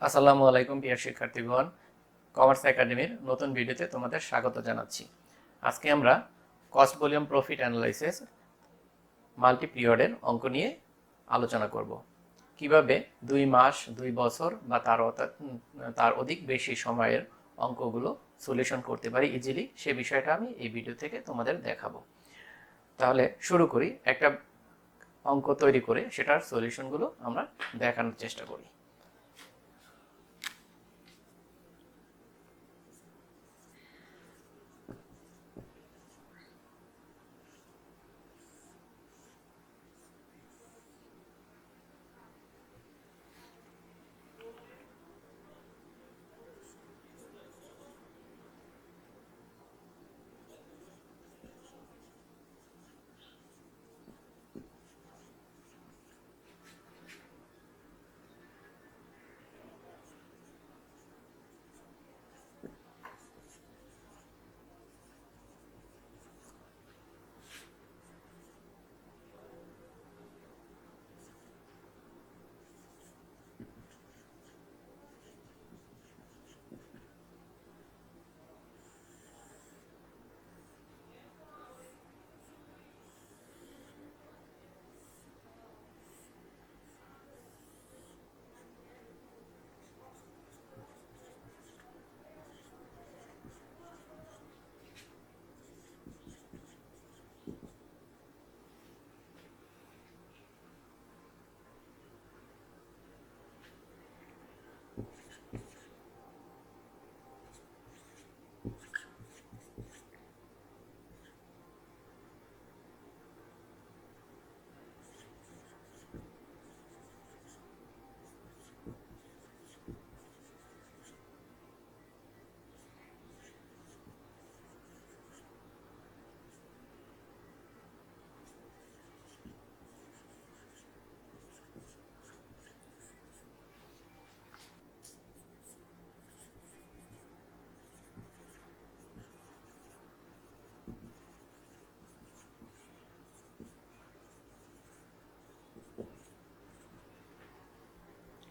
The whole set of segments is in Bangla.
আসসালামু আলাইকুম প্রিয় শিক্ষার্থীগণ, কমার্স একাডেমির নতুন ভিডিওতে তোমাদের স্বাগত জানাচ্ছি। আজকে আমরা cost volume profit analysis multi পিরিয়ডের অঙ্ক নিয়ে আলোচনা করব। কিভাবে 2 মাস, 2 বছর বা তার অধিক বেশি সময়ের অঙ্কগুলো সলিউশন করতে পারি ইজিলি, সে বিষয়টা আমি এই ভিডিও থেকে তোমাদের দেখাবো। তাহলে শুরু করি। একটা অঙ্ক তৈরি করে সেটার সলিউশনগুলো আমরা দেখানোর চেষ্টা করি।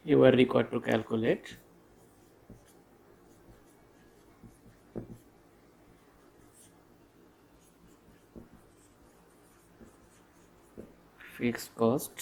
You are required to calculate fixed cost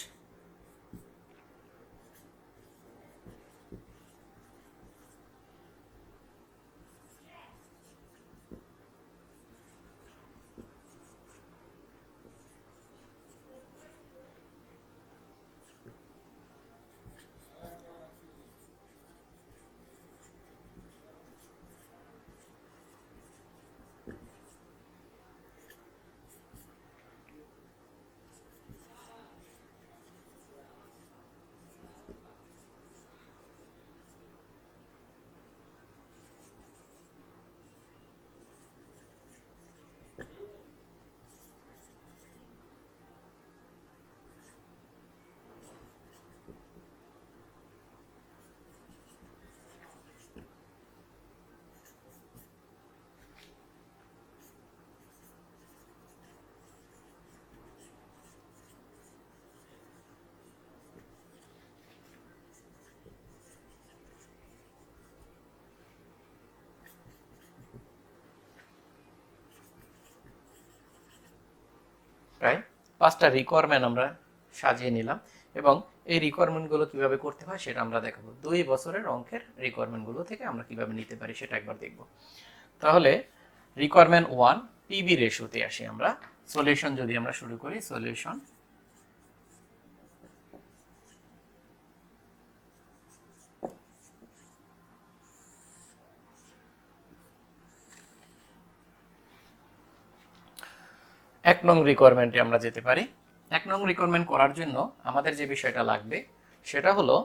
প্রায় 5টা রিকোয়ারমেন্ট আমরা সাজিয়ে নিলাম এবং এই রিকোয়ারমেন্টগুলো কিভাবে করতে হয় সেটা আমরা দেখাবো। 2 বছরের অঙ্কের রিকোয়ারমেন্টগুলো থেকে আমরা কিভাবে নিতে পারি সেটা একবার দেখব। তাহলে রিকোয়ারমেন্ট 1 পিবি রেশিওতে আসি আমরা। সলিউশন যদি আমরা শুরু করি, সলিউশন এক নং রিকোয়ারমেন্টে আমরা যেতে পারি। 1 নং রিকোয়ারমেন্ট করার জন্য আমাদের যে বিষয়টা লাগবে সেটা হলো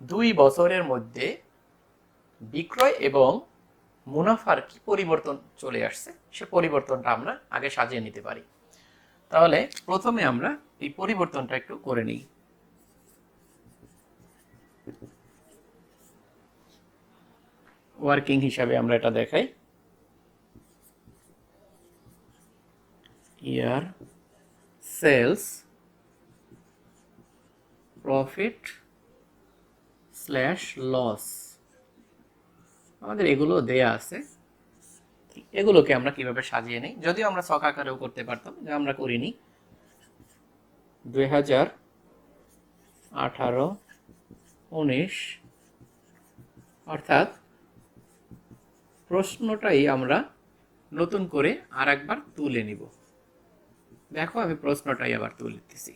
2 বছরের মধ্যে বিক্রয় এবং মুনাফার কি পরিবর্তন চলে আসছে সে পরিবর্তনটা আমরা আগে সাজিয়ে নিতে পারি। তাহলে প্রথমে আমরা এই পরিবর্তনটা একটু করে নিই। ওয়ার্কিং হিসাবে আমরা এটা দেখাই। ইয়ার সেলস, প্রফিট, স্ল্যাশ লস, আমাদের এগুলো দেয়া আছে। এগুলোকে আমরা কিভাবে সাজিয়ে নিই, যদিও আমরা ছক আকারেও করতে পারতাম, যা আমরা করিনি। 2018-19 অর্থাৎ প্রশ্নটাই আমরা নতুন করে আর একবার তুলে নিব। দেখো আমি প্রশ্নটাই আবার তুলতেছি।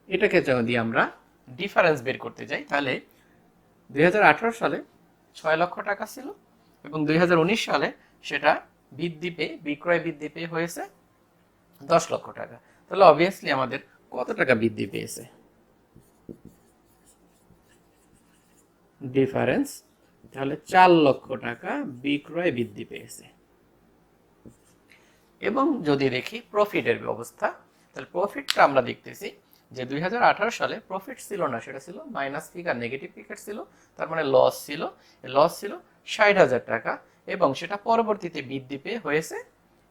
এটাকে যদি আমরা ডিফারেন্স বের করতে যাই, তাহলে 2018 সালে 6 লক্ষ টাকা ছিল এবং 2019 সালে সেটা বিক্রয় বৃদ্ধি পেয়ে হয়েছে 10 লক্ষ টাকা। তাহলে অবভিয়াসলি আমাদের কত টাকা বৃদ্ধি পেয়েছে? ডিফারেন্স, তাহলে 4 লক্ষ টাকা বিক্রয় বৃদ্ধি পেয়েছে। এবং যদি দেখি প্রফিটের অবস্থা, তাহলে প্রফিটটা আমরা দেখতেছি যে 2018 সালে প্রফিট ছিল না, সেটা ছিল মাইনাস ফিগার, নেগেটিভ ফিগার ছিল, তার মানে লস ছিল। লস ছিল 60,000 টাকা এবং সেটা পরবর্তীতে বৃদ্ধি পেয়ে হয়েছে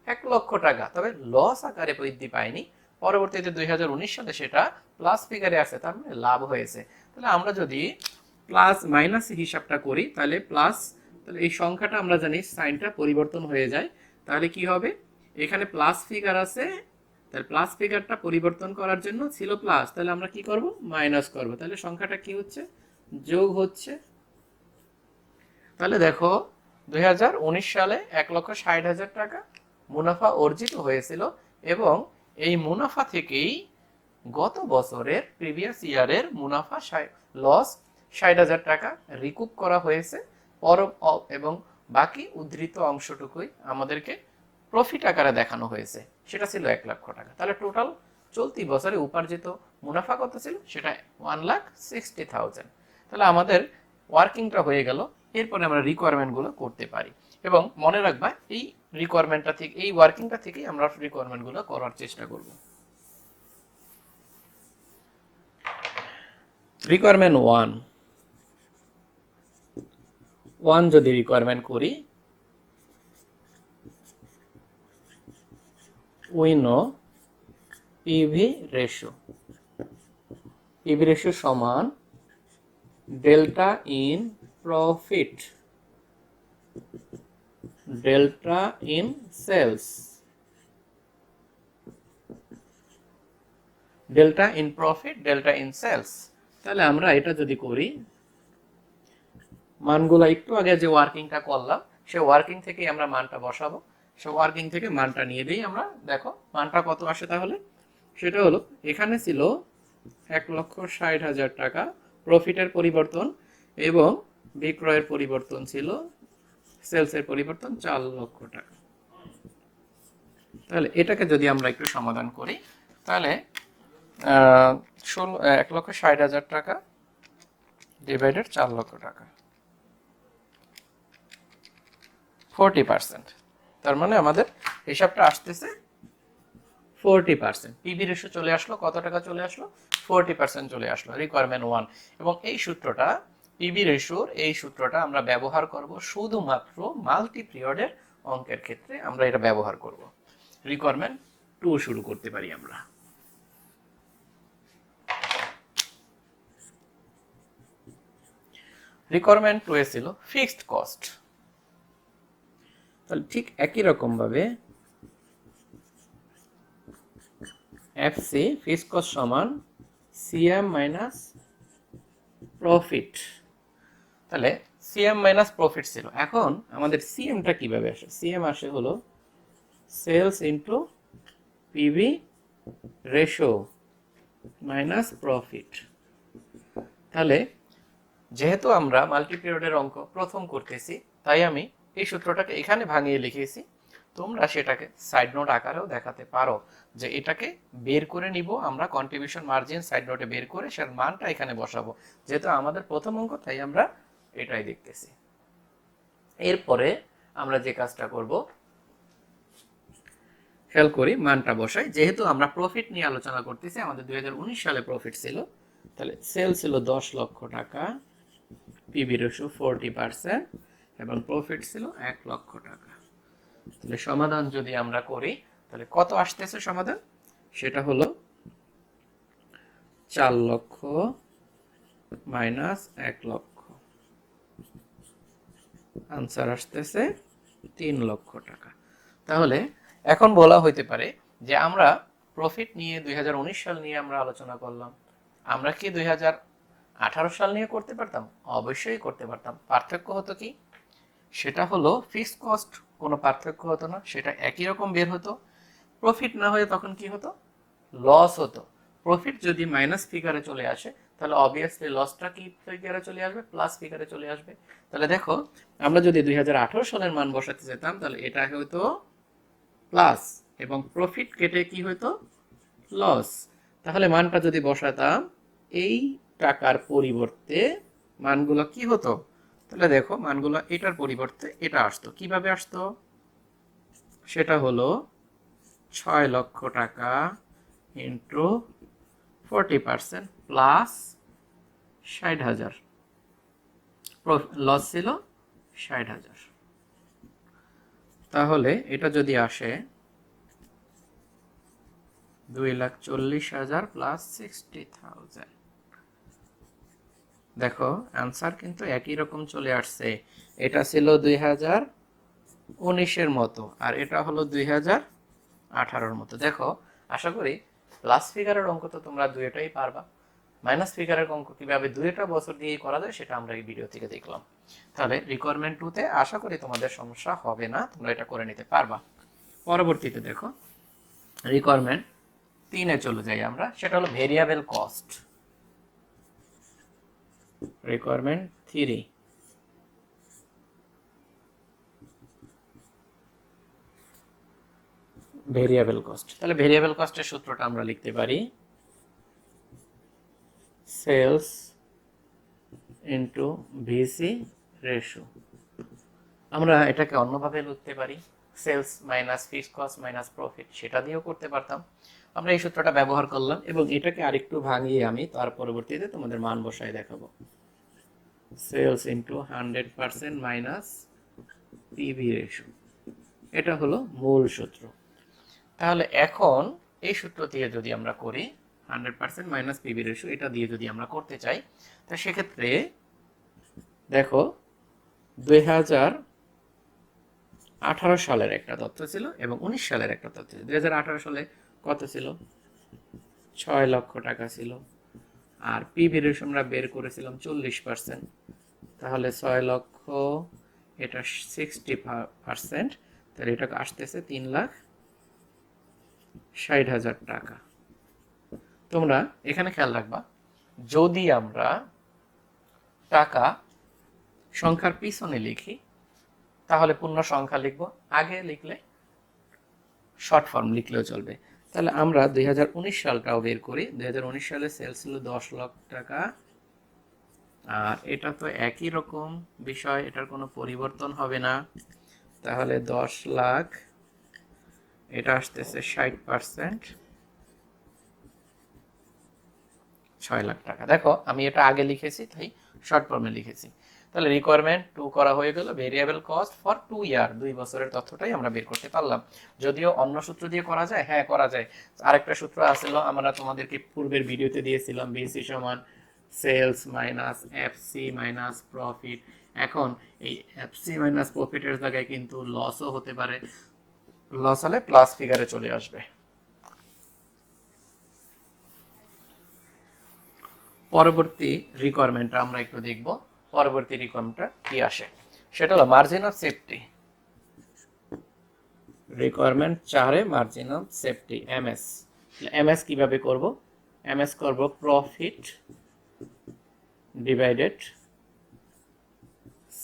1 লক্ষ টাকা। তবে লস আকারে বৃদ্ধি পায়নি, পরবর্তীতে 2019 সালে সেটা প্লাস ফিগারে আসে, তার মানে লাভ হয়েছে। তাহলে আমরা যদি প্লাস মাইনাস হিসাবটা করি, তাহলে প্লাস, তাহলে এই সংখ্যাটা আমরা জানি সাইনটা পরিবর্তন হয়ে যায়, তাহলে কি হবে? এখানে প্লাস ফিগার আছে, তাহলে প্লাস ফিগারটা পরিবর্তন করার জন্য ছিল প্লাস, তাহলে আমরা কি করব? মাইনাস করব। তাহলে সংখ্যাটা কি হচ্ছে? যোগ হচ্ছে। তাহলে দেখো 2019 সালে 1,60,000 টাকা মুনাফা অর্জিত হয়েছিল এবং এই মুনাফা থেকেই গত বছরের প্রিভিয়াস ইয়ারের মুনাফা লস 60,000 টাকা রিকুপ করা হয়েছে এবং বাকি উদ্ধৃত অংশটুকুই আমাদেরকে প্রফিট আকারে দেখানো হয়েছে, সেটা ছিল 1 লক্ষ টাকা। তাহলে টোটাল চলতি বছরে উপার্জিত মুনাফা কত ছিল? সেটা 1,60,000। তাহলে আমাদের ওয়ার্কিংটা হয়ে গেল। এরপরে আমরা রিকোয়ারমেন্টগুলো করতে পারি এবং মনে রাখবা এই রিকোয়ারমেন্টটা থেকে, এই ওয়ার্কিংটা থেকেই আমরা রিকোয়ারমেন্টগুলো করার চেষ্টা করব। রিকোয়ারমেন্ট 1 যদি রিকোয়ারমেন্ট করি, we know PV ratio সমান delta in profit, delta in sales, delta in profit, delta in sales. তাহলে আমরা এটা যদি করি, মানগুলো একটু আগে যে ওয়ার্কিংটা করলাম সে ওয়ার্কিং থেকে আমরা মানটা বসাবো, সে ওয়ার্কিং থেকে মানটা নিয়ে দিই আমরা। দেখো মানটা কত আসে, তাহলে সেটা হলো, এখানে ছিল 1,60,000 টাকা প্রফিটের পরিবর্তন এবং বিক্রয়ের পরিবর্তন ছিল, সেলসের পরিবর্তন 4 লক্ষ টাকা। তাহলে এটাকে যদি আমরা একটু সমাধান করি, তাহলে 1,60,000 টাকা ডিভাইডেড 4 লক্ষ টাকা, 40%। তার মানে আমাদের হিসাবটা আসতেছে 40%। পিভি রেশিও চলে আসলো, কত টাকা চলে আসলো? 40% চলে আসলো, রিকোয়ারমেন্ট 1। এবং এই সূত্রটা, পিভি রেশিওর এই সূত্রটা আমরা ব্যবহার করব শুধুমাত্র মাল্টি পিরিয়ডের অঙ্কের ক্ষেত্রে, আমরা এটা ব্যবহার করব। রিকোয়ারমেন্ট 2 শুরু করতে পারি আমরা। রিকোয়ারমেন্ট 2 এ ছিল ফিক্সড কস্ট। তাহলে ঠিক একই রকম ভাবে এফসি ফিক্সড কস্ট সমান সিএম মাইনাস প্রফিট। তাহলে সিএম মাইনাস প্রফিট ছিল। এখন আমাদের সিএমটা কিভাবে আসে? সিএম আসে হলো sales into PV ratio minus profit. তাহলে যেহেতু আমরা মাল্টি পিরিয়ডের অঙ্ক প্রথম করতেছি, তাই আমি এই সূত্রটাকে এখানে ভাঙিয়ে লিখেছি। তোমরা সেটাকে সাইড নোট আকারেও দেখাতে পারো যে এটাকে বের করে নিব আমরা, কন্ট্রিবিউশন মার্জিন সাইড নোটে বের করে সেটার মানটা এখানে বসাবো। যেহেতু আমাদের প্রথম অঙ্ক, তাই আমরা এটাই দেখতেছি। এরপরে আমরা যে কাজটা করব, খেয়াল করি মানটা বসাই। যেহেতু আমরা প্রফিট নিয়ে আলোচনা করতেছি, আমাদের 2019 সালে প্রফিট ছিল, তাহলে সেল ছিল 10 লক্ষ টাকা, পিভি রেশিও 40% এবং প্রফিট ছিল 1 লক্ষ টাকা। তাহলে সমাধান যদি আমরা করি, তাহলে কত আসতেছে সমাধান? সেটা হলো 4,60,000 মাইনাস 1 লক্ষ, আনসার আসতেছে 3 লক্ষ টাকা। তাহলে এখন বলা হইতে পারে যে আমরা প্রফিট নিয়ে 2019 সাল নিয়ে আমরা আলোচনা করলাম, আমরা কি 2018 সাল নিয়ে করতে পারতাম? অবশ্যই করতে পারতাম। পার্থক্য হতো কি? সেটা হলো ফিক্সড কস্ট, কোনো পার্থক্য হতো না, সেটা একই রকম বের হতো। প্রফিট না হয়ে তখন কি হতো? লস হতো। প্রফিট যদি মাইনাস ফিগারে চলে আসে তাহলে অবভিয়াসলি লসটা কি ফিগারে চলে আসবে? প্লাস ফিগারে চলে আসবে। তাহলে দেখো, আমরা যদি 2018 সালের মান বসাতে যেতাম তাহলে এটা হয়তো প্লাস, এবং প্রফিট কেটে কি হতো? লস। তাহলে মানটা যদি বসাতাম এই টাকার পরিবর্তে মানগুলো কি হতো? তাহলে দেখো, মানগুলো এটার পরিবর্তে এটা আসতো। কিভাবে আসতো? সেটা হলো 6 লক্ষ টাকা ইন্টু 40% প্লাস 60,000। লস ছিল 60,000। তাহলে এটা যদি আসে 2,40,000 প্লাস 60,000, দেখো অ্যান্সার কিন্তু একই রকম চলে আসছে। এটা ছিল 2019-এর মতো, আর এটা হলো 2018-র মতো। দেখো, আশা করি প্লাস ফিগারের অঙ্ক তো তোমরা দুইটাই পারবা। মাইনাস ফিগারের অঙ্ক কিভাবে দুইটা বছর দিয়ে করা যায় সেটা আমরা এই ভিডিও থেকে দেখলাম। তাহলে রিকোয়ারমেন্ট 2-তে আশা করি তোমাদের সমস্যা হবে না, তোমরা এটা করে নিতে পারবা। পরবর্তীতে দেখো, রিকোয়ারমেন্ট 3-এ চলে যাই আমরা, সেটা হলো variable cost. Requirement 3, variable cost. তাহলে ভেরিয়েবল কস্টের সূত্রটা আমরা লিখতে পারি সেলস ইন্টু ভিসি রেশিও। আমরা এটাকে অন্যভাবে লিখতে পারি sales minus fixed cost minus profit, সেটা দিয়েও করতে পারতাম। আমরা এই সূত্রটা ব্যবহার করলাম এবং এটাকে আরেকটু ভাঙিয়ে আমি তার পরবর্তীতে তোমাদের মান বসায় দেখাবো। Sales into 100% minus PV ratio, এটা হলো মূল সূত্র। তাহলে এখন এই সূত্র দিয়ে যদি আমরা করি 100% মাইনাস পিভি রেশিও, এটা দিয়ে যদি আমরা করতে চাই, তা সেক্ষেত্রে দেখো 2018 সালের একটা তথ্য ছিল এবং 19 সালের একটা তথ্য ছিল। 2018 সালে কত ছিল? 6 লক্ষ টাকা ছিল, আর পিভি রেশিও আমরা বের করেছিলাম 40%। তাহলে 6 লক্ষ, এটা 60%, তাহলে এটা আসতেছে 3,60,000 টাকা। তোমরা এখানে খেয়াল রাখবা, যদি আমরা টাকা সংখ্যার পিছনে লিখি তাহলে পূর্ণ সংখ্যা লিখব, আগে লিখলে শর্ট ফর্ম লিখলেও চলবে। তাহলে আমরা 2019 সালটাও বের করি। 2019 সালে সেলস ছিল 10 লক্ষ টাকা, আর এটা তো একই রকম বিষয়, এটার কোনো পরিবর্তন হবে না। তাহলে 10 লাখ, এটা আসতেছে 60%, 6 লাখ টাকা। দেখো আমি এটা আগে লিখেছি তাই শর্ট ফর্মে লিখেছি। তাহলে রিকোয়ারমেন্ট 2 করা হয়ে গেল। ভেরিয়েবল কস্ট ফর 2 ইয়ার, 2 বছরের তথ্যটাই আমরা বের করতে পারলাম। যদিও অন্য সূত্র দিয়ে করা যায়, হ্যাঁ করা যায়। আরেকটা সূত্র আসলে আমরা তোমাদেরকে পূর্বের ভিডিওতে দিয়েছিলাম, বিসি সমান sales minus FC minus profit. এখন এই এফসি মাইনাস প্রফিটের জায়গায় কিন্তু লসও হতে পারে, লস হলে প্লাস ফিগারে চলে আসবে। পরবর্তী রিকোয়ারমেন্টটা আমরা একটু দেখব। পরবর্তী রিকোয়ারমেন্টটা কি আসে, সেটা হলো মার্জিন অফ সেফটি। রিকোয়ারমেন্ট 4-এ margin of safety MS. MS কিভাবে করব? এমএস করব প্রফিট ডিভাইডেড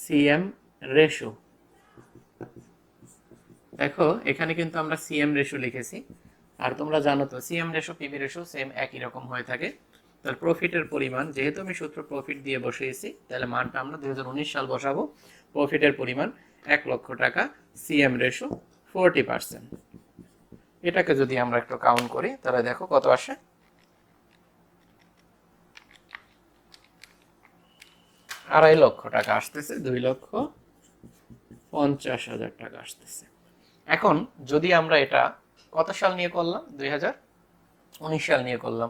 সিএম রেশিও। দেখো এখানে কিন্তু আমরা সিএম রেশিও লিখেছি, আর তোমরা জানো তো CM ratio PV ratio same একই রকম হয়ে থাকে। তাহলে প্রফিটের পরিমাণ, যেহেতু আমি সূত্র প্রফিট দিয়ে বসিয়েছি, তাহলে মানটা আমরা 2019 সাল বসাবো। প্রফিটের পরিমাণ 1 লক্ষ টাকা, সিএম রেশিও 40%। এটাকে যদি আমরা একটু কাউন্ট করি তাহলে দেখো কত আসে। 2.5 লক্ষ টাকা আসতেছে, 2,50,000 টাকা আসতেছে। এখন যদি আমরা এটা কত সাল নিয়ে করলাম? 2019 সাল নিয়ে করলাম।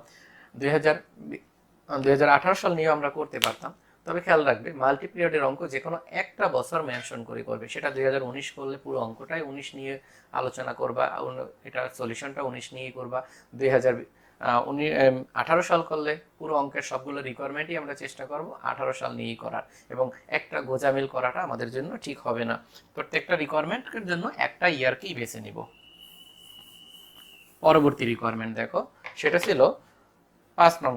2018 সাল নিয়েও আমরা করতে পারতাম। তবে খেয়াল রাখবে মাল্টি পিরিয়ডের অঙ্ক যে কোনো একটা বছর মেনশন করে করবে। সেটা 2019 করলে পুরো অঙ্কটাই 19 নিয়ে আলোচনা করবা, এটা সলিউশনটা 19 নিয়েই করবা। 2018 সাল করলে পুরো অঙ্কের সবগুলো রিকোয়ারমেন্টই আমরা চেষ্টা করব 18 সাল নিয়েই করার, এবং একটা গোজামিল করাটা আমাদের জন্য ঠিক হবে না। প্রত্যেকটা রিকোয়ারমেন্টের জন্য একটা ইয়ারকেই বেছে নিব। পরবর্তী রিকোয়ারমেন্ট দেখো, সেটা ছিল 5 নং,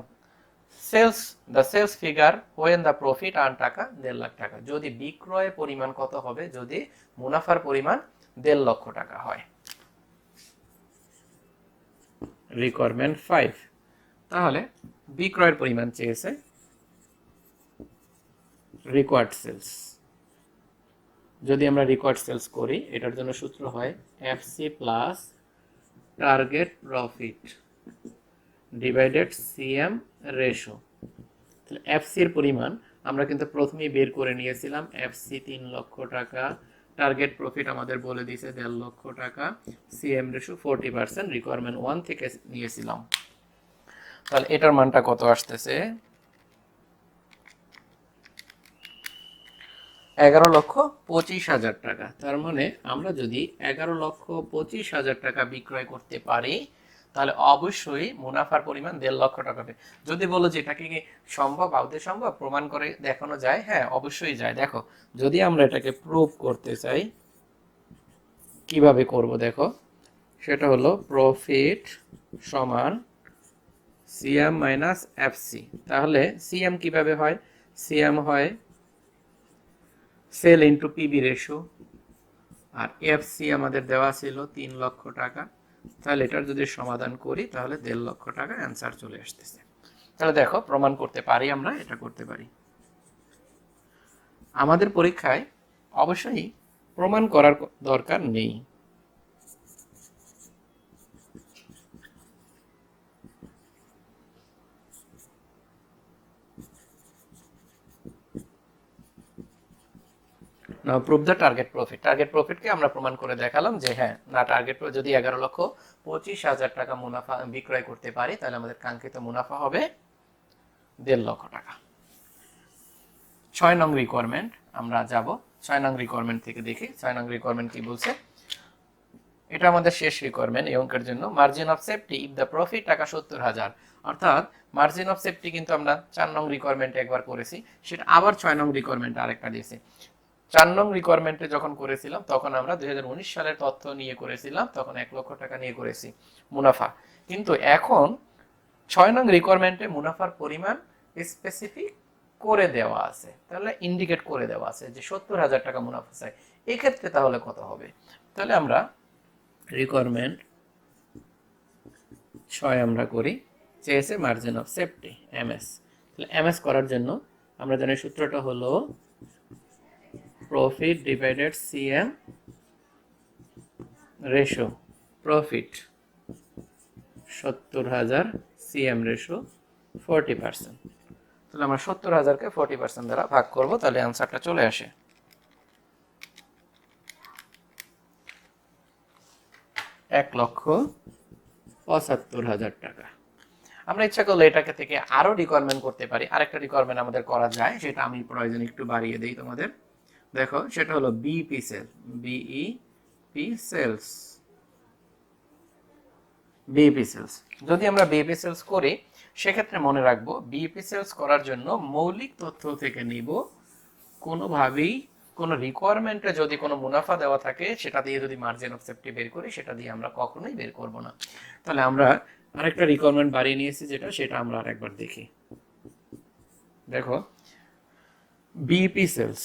the sales figure when the profit earn টাকা 1.5 লাখ টাকা। যদি বিক্রয়ের পরিমাণ কত হবে, যদি মুনাফার পরিমাণ 1.5 লক্ষ টাকা হয়। রিকোয়ারমেন্ট 5, তাহলে বিক্রয়ের পরিমাণ চেয়েছে রিকোয়ার্ড সেলস। যদি আমরা রিকোয়ার্ড সেলস করি, এটার জন্য সূত্র হয় FC plus target profit divided CM ratio. তাহলে এফসি এর পরিমাণ আমরা কিন্তু প্রথমেই বের করে নিয়েছিলাম, এফসি 3 লক্ষ টাকা, টার্গেট প্রফিট আমাদের বলে দিয়েছে 1.5 লক্ষ টাকা, সিএম রেশো 40%, রিকোয়ারমেন্ট 1 থেকে নিয়েছিলাম। তাহলে এটার মানটা কত আসতেছে, 11,25,000 টাকা। তার মানে আমরা যদি 11,25,000 টাকা বিক্রয় করতে পারি, তাহলে অবশ্যই মুনাফার পরিমাণ 1.5 লক্ষ টাকা হবে। যদি বলো যে এটাকে কি সম্ভব, আদৌ সম্ভব, প্রমাণ করে দেখানো যায়, হ্যাঁ অবশ্যই যায়। দেখো, যদি আমরা এটাকে প্রুভ করতে চাই, কিভাবে করব দেখো, সেটা হলো প্রফিট সমান সিএম মাইনাস এফসি। তাহলে সিএম কিভাবে হয়, সিএম হয় সেল ইন্টু পিবি রেশো, আর এফসি আমাদের দেওয়া ছিল 3 লক্ষ টাকা। তাহলে এটার যদি সমাধান করি, তাহলে 1.5 লক্ষ টাকা অ্যান্সার চলে আসতেছে। তাহলে দেখো, প্রমাণ করতে পারি, আমরা এটা করতে পারি। আমাদের পরীক্ষায় অবশ্যই প্রমাণ করার দরকার নেই। Now prove the target profit. Target প্রফিটকে আমরা প্রমাণ করে দেখালাম যে হ্যাঁ, না টার্গেট যদি 11,25,000 টাকা মুনাফা বিক্রয় করতে পারি, তাহলে আমাদের কাঙ্ক্ষিত মুনাফা হবে 1.5 লক্ষ টাকা। 6 নং রিকোয়ারমেন্ট আমরা যাব। 6 নং রিকোয়ারমেন্ট থেকে দেখি 6 নং রিকোয়ারমেন্ট কি বলছে। এটা আমাদের শেষ রিকোয়ারমেন্ট এই অঙ্কের জন্য। Margin of safety if the profit টাকা 70,000। অর্থাৎ মার্জিন অফ সেফটি কিন্তু আমরা 4 নং রিকোয়ারমেন্টে একবার করেছি, সেটা আবার 6 নং রিকোয়ারমেন্টে আরেকটা দিয়েছে। 4 নং রিকোয়ারমেন্টে যখন করেছিলাম, তখন আমরা 2019 সালের তথ্য নিয়ে করেছিলাম, তখন 1 লক্ষ টাকা নিয়ে করেছি মুনাফা। কিন্তু এখন 6 নং রিকোয়ারমেন্টে মুনাফার পরিমাণ স্পেসিফিক করে দেওয়া আছে, তাহলে ইন্ডিকেট করে দেওয়া আছে যে 70,000 টাকা মুনাফা চাই। এক্ষেত্রে তাহলে কত হবে, তাহলে আমরা রিকোয়ারমেন্ট 6 আমরা করি, চেয়েছে মার্জিন অফ সেফটি এমএস। তাহলে এমএস করার জন্য আমরা জানি সূত্রটা হলো profit divided CM ratio. Profit 70,000, CM ratio 40%। তাহলে আমরা 70,000কে 40% দ্বারা ভাগ করব, তাহলে অ্যান্সারটা চলে আসে 1,75,000 টাকা। আমরা ইচ্ছা করলে এটাকে থেকে আরো রিকোয়ারমেন্ট করতে পারি। আরেকটা রিকোয়ারমেন্ট আমাদের করা যায়, সেটা আমি প্রয়োজন একটু বাড়িয়ে দেই তোমাদের। দেখো, সেটা হলো BEP sale, BEP sales, BEP sales. যদি আমরা বিইপি সেলস করি, সেক্ষেত্রে মনে রাখবো বিইপি সেলস করার জন্য মৌলিক তথ্য থেকে নিব। কোনোভাবেই কোনো রিকোয়ারমেন্টে যদি কোনো মুনাফা দেওয়া থাকে, সেটা দিয়ে যদি মার্জিন অফ সেফটি বের করি, সেটা দিয়ে আমরা কখনোই বের করব না। তাহলে আমরা আরেকটা রিকোয়ারমেন্ট বাড়িয়ে নিয়েছি, সেটা আমরা আরেকবার দেখি। দেখো, বিইপি সেলস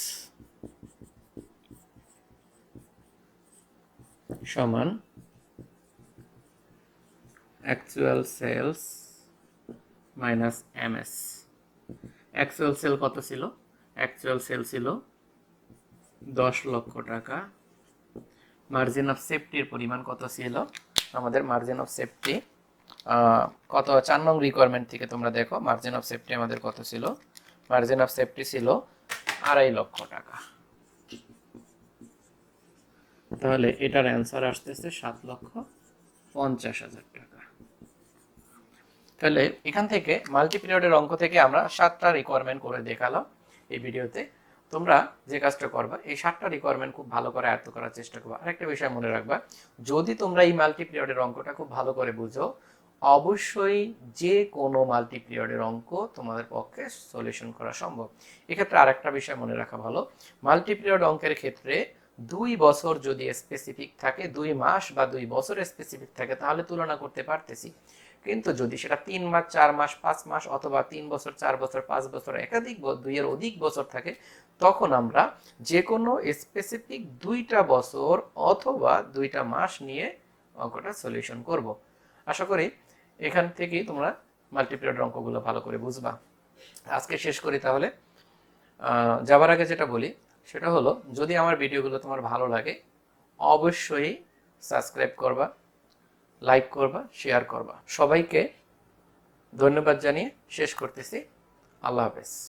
সমান actual sales minus MS. Actual sale কত ছিল, অ্যাকচুয়াল সেল ছিল 10 লক্ষ টাকা। মার্জিন অফ সেফটির পরিমাণ কত ছিল, আমাদের মার্জিন অফ সেফটি কত, 4 নং রিকোয়ারমেন্ট থেকে তোমরা দেখো মার্জিন অফ সেফটি আমাদের কত ছিল। মার্জিন অফ সেফটি ছিল 2.5 লক্ষ টাকা। তাহলে এটার অ্যান্সার আসতেছে 7,50,000 টাকা। তাহলে এখান থেকে মাল্টি পিরিয়ডের অঙ্ক থেকে আমরা 7টা রিকোয়ারমেন্ট করে দেখালাম এই ভিডিওতে। তোমরা যে কাজটা করবা, এই 7টা রিকোয়ারমেন্ট খুব ভালো করে আয়ত্ত করার চেষ্টা করবা। আরেকটা বিষয় মনে রাখবা, যদি তোমরা এই মাল্টি পিরিয়ডের অঙ্কটা খুব ভালো করে বুঝো, অবশ্যই যে কোনো মাল্টি পিরিয়ডের অঙ্ক তোমাদের পক্ষে সলিউশন করা সম্ভব। এক্ষেত্রে আরেকটা বিষয় মনে রাখা ভালো, মাল্টি পিরিয়ড অঙ্কের ক্ষেত্রে 2 বছর যদি স্পেসিফিক থাকে, 2 মাস বা 2 বছর স্পেসিফিক থাকে, তাহলে তুলনা করতে পারতেছি। কিন্তু যদি সেটা 3 মাস, 4 মাস, 5 মাস অথবা 3 বছর, 4 বছর, 5 বছর, একাধিক 2 এর অধিক বছর থাকে, তখন আমরা যে কোনো স্পেসিফিক 2টা বছর অথবা 2টা মাস নিয়ে অঙ্কটা সলিউশন করব। আশা করি এখান থেকেই তোমরা মাল্টিপিরিয়ড অঙ্কগুলো ভালো করে বুঝবা। আজকে শেষ করি তাহলে। যাবার আগে যেটা বলি সেটা হলো, যদি আমার ভিডিওগুলো তোমার ভালো লাগে অবশ্যই সাবস্ক্রাইব করবা, লাইক করবা, শেয়ার করবা। সবাইকে ধন্যবাদ জানিয়ে শেষ করতেছি। আল্লাহ হাফেজ।